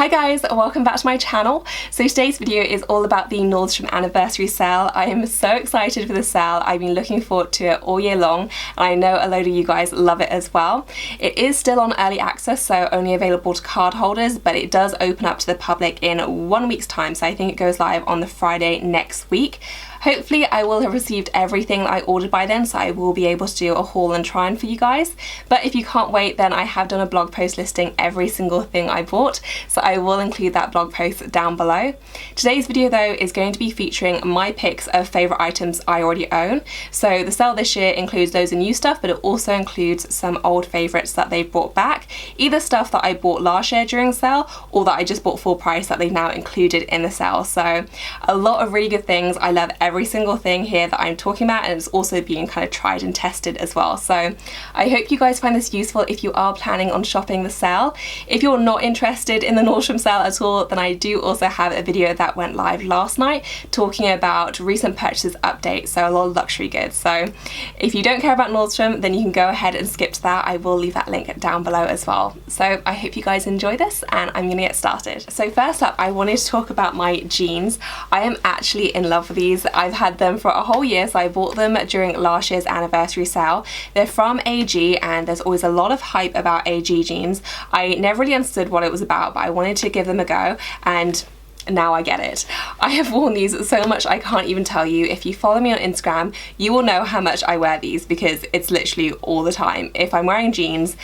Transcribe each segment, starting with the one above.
Hi guys, welcome back to my channel. So today's video is all about the Nordstrom Anniversary Sale. I am so excited for the sale. I've been looking forward to it all year long, and I know a load of you guys love it as well. It is still on early access, so only available to card holders, but it does open up to the public in 1 week's time, so I think it goes live on the Friday next week. Hopefully I will have received everything that I ordered by then, so I will be able to do a haul and try on for you guys. But if you can't wait, then I have done a blog post listing every single thing I bought, so I will include that blog post down below. Today's video though is going to be featuring my picks of favourite items I already own. So the sale this year includes loads of new stuff, but it also includes some old favourites that they've brought back, either stuff that I bought last year during sale or that I just bought full price that they've now included in the sale. So a lot of really good things. I love every single thing here that I'm talking about, and it's also being kind of tried and tested as well. So I hope you guys find this useful if you are planning on shopping the sale. If you're not interested in the Nordstrom sale at all, then I do also have a video that went live last night talking about recent purchases updates, so a lot of luxury goods. So if you don't care about Nordstrom, then you can go ahead and skip to that. I will leave that link down below as well. So I hope you guys enjoy this, and I'm gonna get started. So first up, I wanted to talk about my jeans. I am actually in love with these. I've had them for a whole year, so I bought them during last year's anniversary sale. They're from AG, and there's always a lot of hype about AG jeans. I never really understood what it was about, but I wanted to give them a go, and now I get it. I have worn these so much I can't even tell you. If you follow me on Instagram, you will know how much I wear these, because it's literally all the time. If I'm wearing jeans,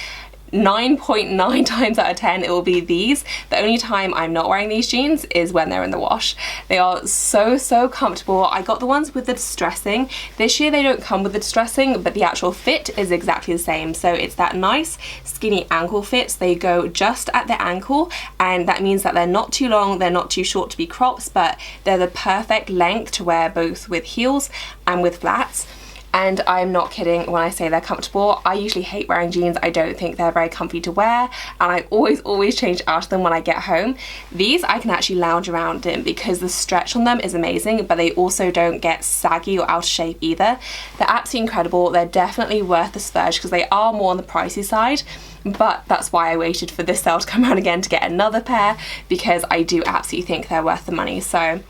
9.9 times out of 10 it will be these. The only time I'm not wearing these jeans is when they're in the wash. They are so comfortable. I got the ones with the distressing. This year they don't come with the distressing, but the actual fit is exactly the same. So it's that nice skinny ankle fit. So they go just at the ankle, and that means that they're not too long, they're not too short to be crops, but they're the perfect length to wear both with heels and with flats. And I'm not kidding when I say they're comfortable. I usually hate wearing jeans. I don't think they're very comfy to wear, and I always change out of them when I get home. These I can actually lounge around in because the stretch on them is amazing, but they also don't get saggy or out of shape either. They're absolutely incredible. They're definitely worth the splurge because they are more on the pricey side, but that's why I waited for this sale to come around again to get another pair, because I do absolutely think they're worth the money. So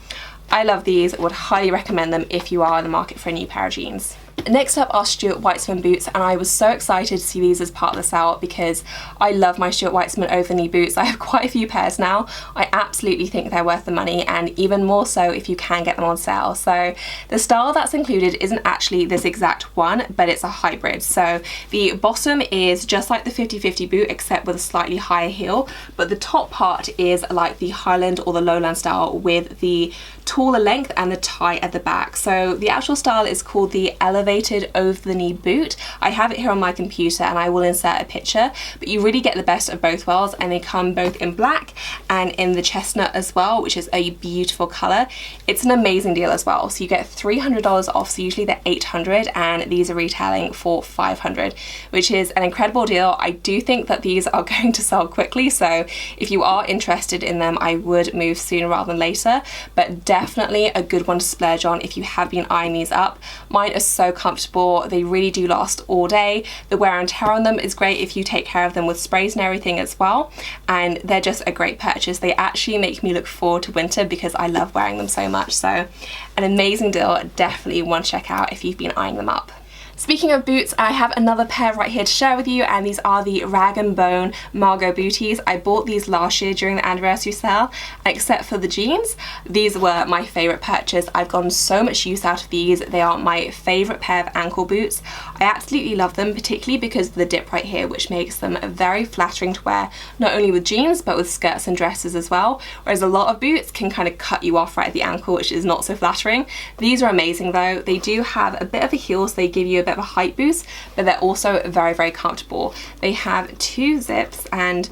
I love these, would highly recommend them if you are in the market for a new pair of jeans. Next up are Stuart Weitzman boots, and I was so excited to see these as part of the sale because I love my Stuart Weitzman over the knee boots. I have quite a few pairs now. I absolutely think they're worth the money, and even more so if you can get them on sale. So the style that's included isn't actually this exact one, but it's a hybrid. So the bottom is just like the 50-50 boot except with a slightly higher heel, but the top part is like the Highland or the Lowland style with the taller length and the tie at the back. So the actual style is called the elevated over the knee boot. I have it here on my computer and I will insert a picture, but you really get the best of both worlds, and they come both in black and in the chestnut as well, which is a beautiful color. It's an amazing deal as well. So you get $300 off, so usually they're $800 and these are retailing for $500, which is an incredible deal. I do think that these are going to sell quickly, so if you are interested in them, I would move sooner rather than later, but definitely a good one to splurge on if you have been eyeing these up. Mine are so comfortable. They really do last all day. The wear and tear on them is great if you take care of them with sprays and everything as well, and they're just a great purchase. They actually make me look forward to winter because I love wearing them so much. So an amazing deal, definitely one to check out if you've been eyeing them up. Speaking of boots, I have another pair right here to share with you, and these are the Rag & Bone Margaux booties. I bought these last year during the anniversary sale, except for the jeans. These were my favourite purchase. I've gotten so much use out of these. They are my favourite pair of ankle boots. I absolutely love them, particularly because of the dip right here, which makes them very flattering to wear, not only with jeans, but with skirts and dresses as well, whereas a lot of boots can kind of cut you off right at the ankle, which is not so flattering. These are amazing though. They do have a bit of a heel, so they give you a bit of a height boost, but they're also very comfortable. They have 2 zips, and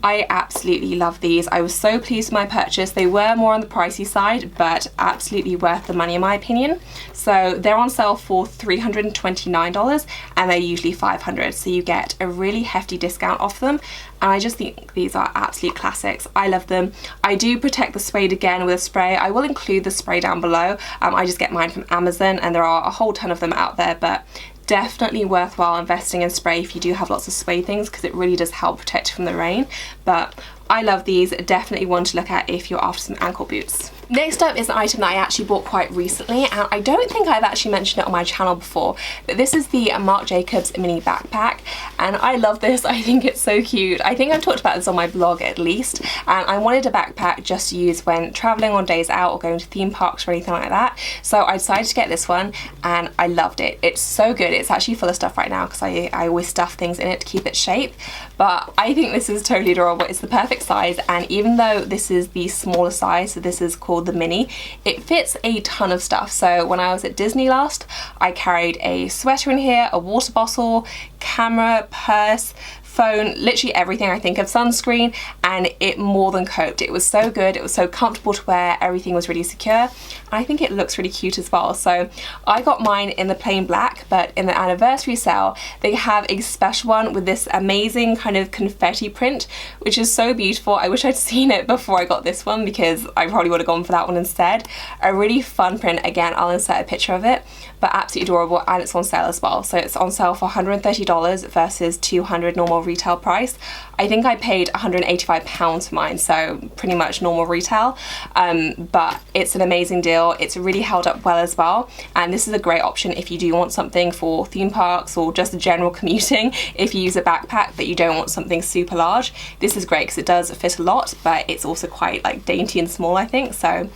I absolutely love these. I was so pleased with my purchase. They were more on the pricey side, but absolutely worth the money in my opinion. So they're on sale for $329 and they're usually $500, so you get a really hefty discount off them, and I just think these are absolute classics. I love them. I do protect the suede again with a spray. I will include the spray down below. I just get mine from Amazon, and there are a whole ton of them out there, but definitely worthwhile investing in spray if you do have lots of suede things, because it really does help protect you from the rain. but I love these. Definitely one to look at if you're after some ankle boots. Next up is an item that I actually bought quite recently, and I don't think I've actually mentioned it on my channel before, but this is the Marc Jacobs mini backpack, and I love this. I think it's so cute. I think I've talked about this on my blog at least, and I wanted a backpack just to use when traveling on days out or going to theme parks or anything like that, so I decided to get this one, and I loved it. It's so good. It's actually full of stuff right now because I always stuff things in it to keep its shape, but I think this is totally adorable. It's the perfect size, and even though this is the smaller size, so this is called the mini, it fits a ton of stuff. So when I was at Disney last, I carried a sweater in here, a water bottle, camera, purse, phone, literally everything I think of, sunscreen, and it more than coped. It was so good, it was so comfortable to wear, everything was really secure, and I think it looks really cute as well. So I got mine in the plain black, but in the anniversary sale they have a special one with this amazing kind of confetti print, which is so beautiful. I wish I'd seen it before I got this one because I probably would have gone for that one instead. A really fun print. Again, I'll insert a picture of it, but absolutely adorable, and it's on sale as well. So it's on sale for $130 versus $200 normal retail price. I think I paid £185 for mine, so pretty much normal retail, but it's an amazing deal. It's really held up well as well, and this is a great option if you do want something for theme parks or just general commuting. If you use a backpack but you don't want something super large, this is great because it does fit a lot, but it's also quite like dainty and small, I think. So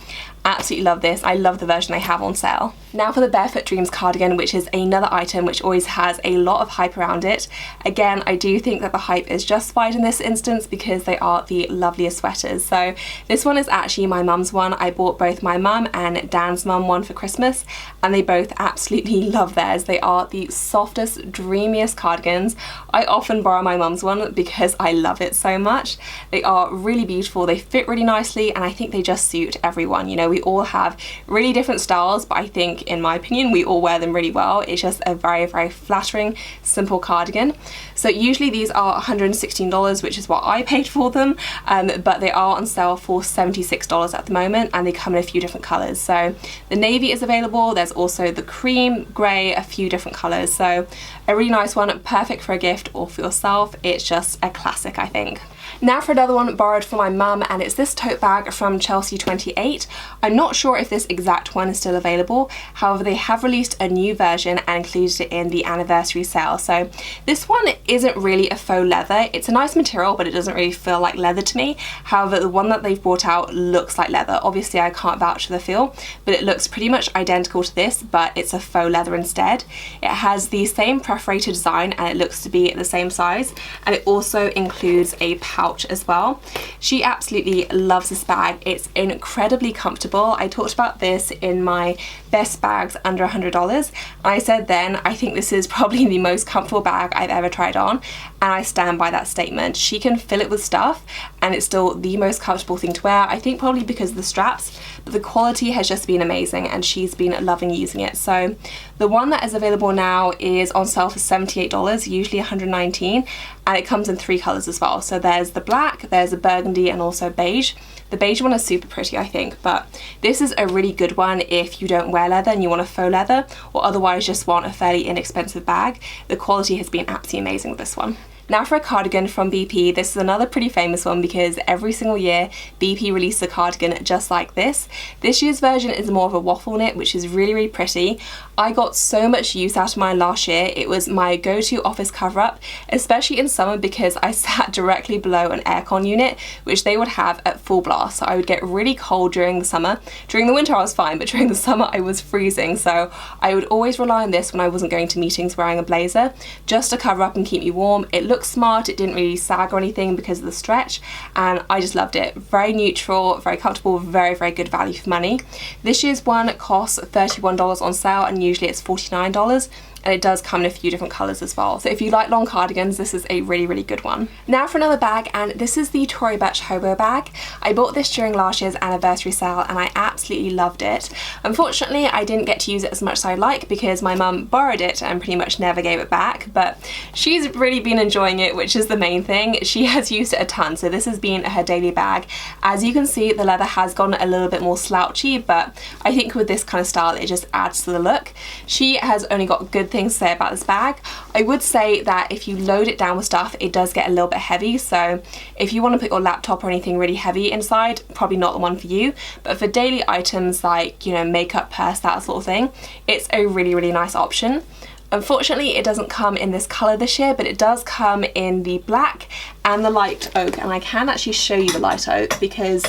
absolutely love this. I love the version they have on sale. Now for the Barefoot Dreams cardigan, which is another item which always has a lot of hype around it. Again, I do think that the hype is justified in this instance because they are the loveliest sweaters. So this one is actually my mum's one. I bought both my mum and Dan's mum one for Christmas, and they both absolutely love theirs. They are the softest, dreamiest cardigans. I often borrow my mum's one because I love it so much. They are really beautiful, they fit really nicely, and I think they just suit everyone. You know, we all have really different styles, but I think, in my opinion, we all wear them really well. It's just a very, very flattering, simple cardigan. So usually these are $116, which is what I paid for them, but they are on sale for $76 at the moment, and they come in a few different colours. So the navy is available, there's also the cream, grey, a few different colours. So a really nice one, perfect for a gift or for yourself. It's just a classic, I think. Now for another one borrowed for my mum, and it's this tote bag from Chelsea 28. I'm not sure if this exact one is still available, however they have released a new version and included it in the anniversary sale. So this one isn't really a faux leather. It's a nice material, but it doesn't really feel like leather to me. However, the one that they've brought out looks like leather. Obviously I can't vouch for the feel, but it looks pretty much identical to this, but it's a faux leather instead. It has the same perforated design, and it looks to be the same size, and it also includes a pouch as well. She absolutely loves this bag. It's incredibly comfortable. I talked about this in my best bags under $100. I said then I think this is probably the most comfortable bag I've ever tried on, and I stand by that statement. She can fill it with stuff and it's still the most comfortable thing to wear. I think probably because of the straps, but the quality has just been amazing and she's been loving using it. So the one that is available now is on sale for $78, usually $119, and it comes in 3 colours as well. So there's the black, there's a burgundy, and also beige. The beige one is super pretty, I think, but this is a really good one if you don't wear leather and you want a faux leather, or otherwise just want a fairly inexpensive bag. The quality has been absolutely amazing with this one. Now for a cardigan from BP. This is another pretty famous one because every single year BP releases a cardigan just like this. This year's version is more of a waffle knit, which is really, really pretty. I got so much use out of mine last year. It was my go-to office cover-up, especially in summer because I sat directly below an aircon unit, which they would have at full blast. So I would get really cold during the summer. During the winter I was fine, but during the summer I was freezing. So I would always rely on this when I wasn't going to meetings wearing a blazer, just to cover up and keep me warm. It looked smart, it didn't really sag or anything because of the stretch, and I just loved it. Very neutral, very comfortable, very, very good value for money. This year's one costs $31 on sale, and usually it's $49. And it does come in a few different colours as well. So if you like long cardigans, this is a really, really good one. Now for another bag, and this is the Tory Burch Hobo bag. I bought this during last year's anniversary sale and I absolutely loved it. Unfortunately, I didn't get to use it as much as I like because my mum borrowed it and pretty much never gave it back, but she's really been enjoying it, which is the main thing. She has used it a ton, so this has been her daily bag. As you can see, the leather has gone a little bit more slouchy, but I think with this kind of style, it just adds to the look. She has only got good good things to say about this bag. I would say that if you load it down with stuff, it does get a little bit heavy, so if you want to put your laptop or anything really heavy inside, probably not the one for you. But for daily items like, you know, makeup, purse, that sort of thing, it's a really, really nice option. Unfortunately, it doesn't come in this colour this year, but it does come in the black and the light oak, and I can actually show you the light oak because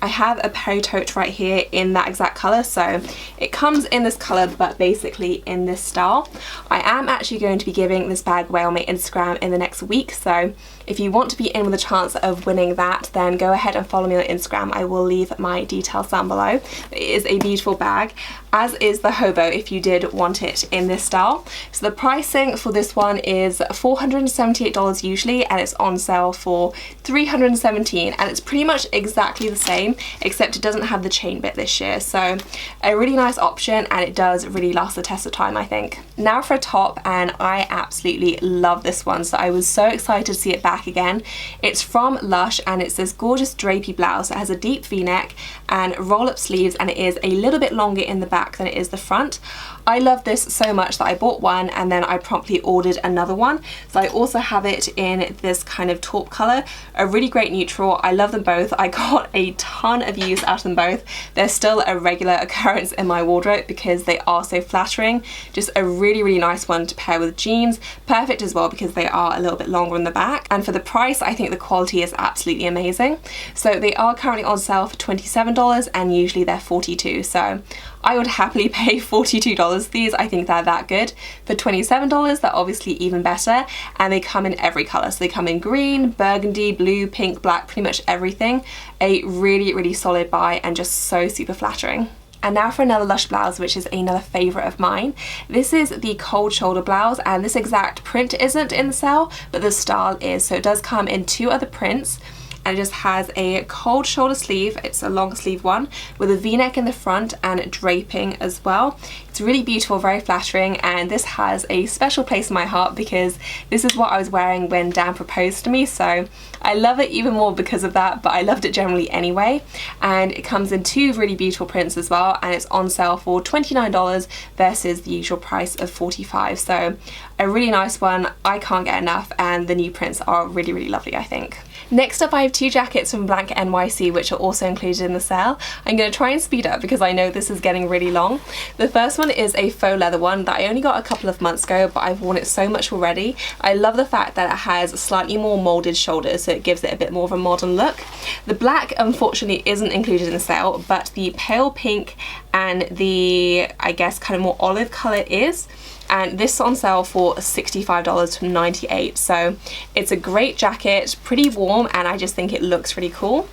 I have a Perry tote right here in that exact colour. So it comes in this colour but basically in this style. I am actually going to be giving this bag away on my Instagram in the next week, so if you want to be in with a chance of winning that, then go ahead and follow me on Instagram. I will leave my details down below. It is a beautiful bag, as is the hobo if you did want it in this style. So the pricing for this one is $478 usually, and it's on sale for $317, and it's pretty much exactly the same except it doesn't have the chain bit this year. So a really nice option, and it does really last the test of time, I think. Now for a top, and I absolutely love this one, so I was so excited to see it back again. It's from Lush, and it's this gorgeous drapey blouse. It has a deep v-neck and roll-up sleeves, and it is a little bit longer in the back than it is the front. I love this so much that I bought one and then I promptly ordered another one. So I also have it in this kind of taupe colour, a really great neutral. I love them both. I got a ton of use out of them both. They're still a regular occurrence in my wardrobe because they are so flattering. Just a really, really nice one to pair with jeans. Perfect as well because they are a little bit longer in the back. And for the price, I think the quality is absolutely amazing. So they are currently on sale for $27 and usually they're $42. So I would happily pay $42 for these. I think they're that good. For $27, they're obviously even better, and they come in every colour. So they come in green, burgundy, blue, pink, black, pretty much everything. A really, really solid buy and just so super flattering. And now for another Lush blouse, which is another favourite of mine. This is the cold shoulder blouse, and this exact print isn't in the sale, but the style is. So it does come in two other prints. And it just has a cold shoulder sleeve. It's a long sleeve one with a v-neck in the front and draping as well. It's really beautiful, very flattering, and this has a special place in my heart because this is what I was wearing when Dan proposed to me, so I love it even more because of that, but I loved it generally anyway. And it comes in two really beautiful prints as well, and it's on sale for $29 versus the usual price of $45. So a really nice one. I can't get enough, and the new prints are really, really lovely, I think. Next up, I have two jackets from Blank NYC which are also included in the sale. I'm going to try and speed up because I know this is getting really long. The first one is a faux leather one that I only got a couple of months ago, but I've worn it so much already. I love the fact that it has slightly more moulded shoulders, so it gives it a bit more of a modern look. The black unfortunately isn't included in the sale, but the pale pink and the, I guess, kind of more olive colour is. And this is on sale for $65 from $98. So it's a great jacket, pretty warm, and I just think it looks really cool.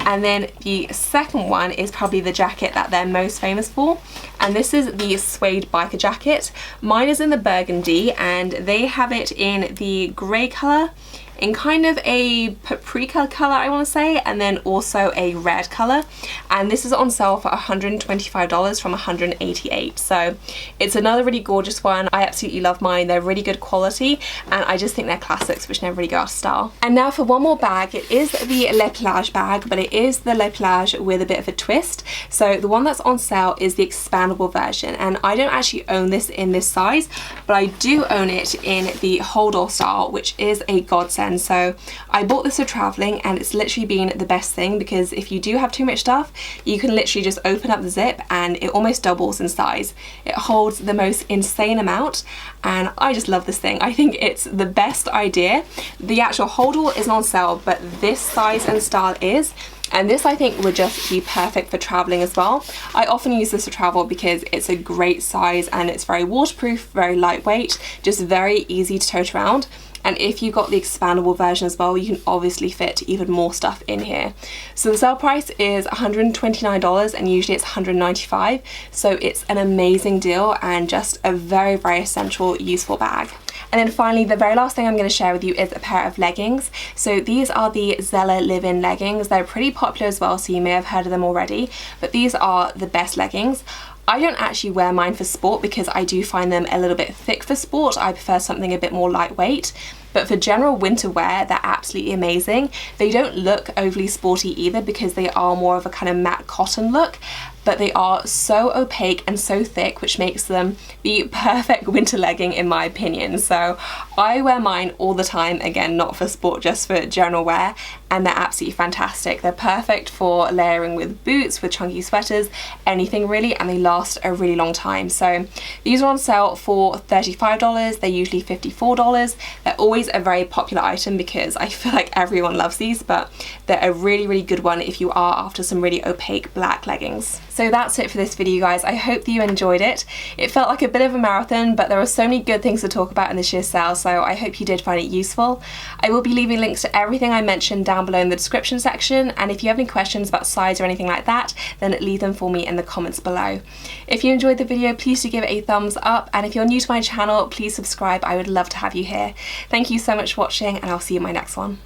And then the second one is probably the jacket that they're most famous for, and this is the Suede biker jacket. Mine is in the burgundy, and they have it in the grey colour, in kind of a paprika colour I want to say, and then also a red colour, and this is on sale for $125 from $188. So it's another really gorgeous one. I absolutely love mine. They're really good quality, and I just think they're classics which never really go out of style. And now for one more bag. It is the Le Plage bag, but it is the Le Plage with a bit of a twist. So the one that's on sale is the expandable version, and I don't actually own this in this size, but I do own it in the hold-all style, which is a godsend. So I bought this for traveling, and it's literally been the best thing because if you do have too much stuff, you can literally just open up the zip and it almost doubles in size. It holds the most insane amount, and I just love this thing. I think it's the best idea. The actual hold-all isn't on sale, but this size and style is. And this I think would just be perfect for traveling as well. I often use this for travel because it's a great size and it's very waterproof, very lightweight, just very easy to tote around. And if you got the expandable version as well, you can obviously fit even more stuff in here. So the sale price is $129 and usually it's $195. So it's an amazing deal and just a very, very essential, useful bag. And then finally, the very last thing I'm going to share with you is a pair of leggings. So these are the Zella Live-In leggings. They're pretty popular as well, so you may have heard of them already, but these are the best leggings. I don't actually wear mine for sport because I do find them a little bit thick for sport. I prefer something a bit more lightweight. but for general winter wear, they're absolutely amazing. They don't look overly sporty either because they are more of a kind of matte cotton look, but they are so opaque and so thick, which makes them the perfect winter legging in my opinion. So I wear mine all the time, again, not for sport, just for general wear, and they're absolutely fantastic. They're perfect for layering with boots, with chunky sweaters, anything really, and they last a really long time. So these are on sale for $35, they're usually $54. They're always a very popular item because I feel like everyone loves these, but they're a really, really good one if you are after some really opaque black leggings. So that's it for this video, guys. I hope that you enjoyed it. It felt like a bit of a marathon, but there were so many good things to talk about in this year's sale, so I hope you did find it useful. I will be leaving links to everything I mentioned down below in the description section, and if you have any questions about size or anything like that, then leave them for me in the comments below. If you enjoyed the video, please do give it a thumbs up, and if you're new to my channel, please subscribe. I would love to have you here. Thank you so much for watching, and I'll see you in my next one.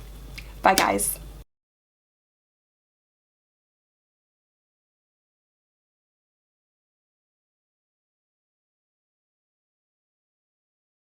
Bye, guys.